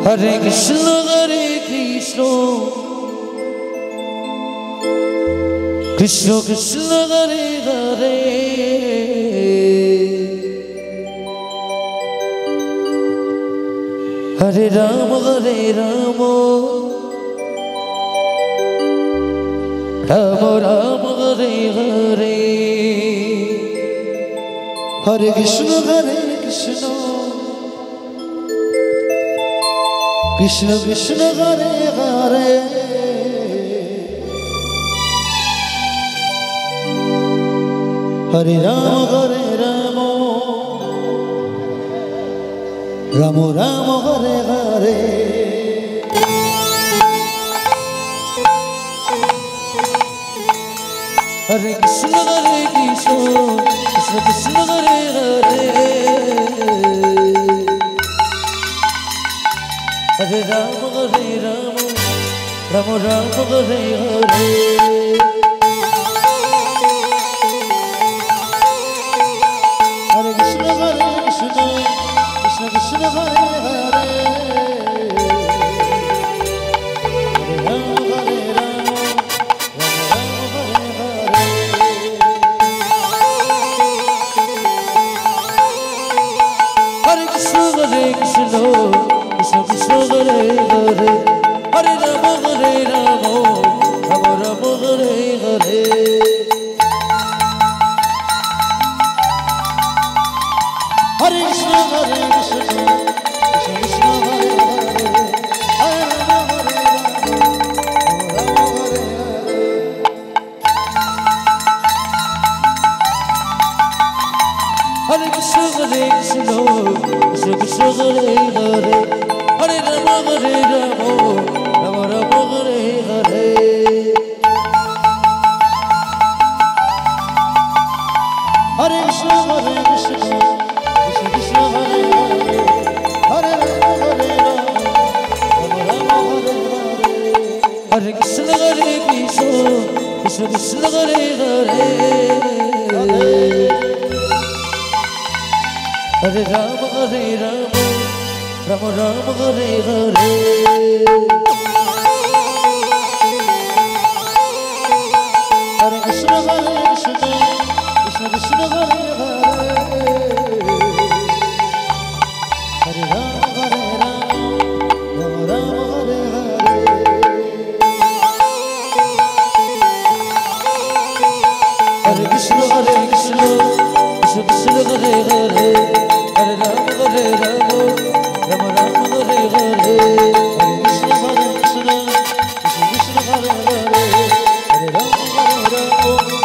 Hare Krishna Krishna Krishna Hare Hare Hare Rama Rama Rama Hare Hare Hare Krishna Krishna Krishna Hare Hare Hare Rama Rama Rama Hare Hare Hare Krishna Krishna Krishna Hare Hare Hare Rama Rama Rama Hare Hare Hare Krishna Krishna Krishna Hare Hare Hare Rama Rama Rama Hare Hare Hare Krishna Krishna Krishna Hare Hare Hare Rama Rama Rama Hare Hare Hare Krishna Krishna Krishna Hare Hare Hare Rama Rama Hare Hare Hare Krishna Krishna Krishna Hare Hare Hare Rama Rama Rama Hare Hare Hare Krishna Krishna Krishna Hare Hare Hare Rama Rama Hare Hare Hare Krishna Krishna Krishna Hare Hare Hare Rama Rama Rama Hare Hare Hare Krishna Krishna Krishna Hare Hare Hare Rama Rama Rama Hare Hare Hare Krishna Krishna Krishna Hare Hare Hare Rama Rama Rama Hare Hare Hare Krishna Krishna Krishna Hare Hare Hare Rama Rama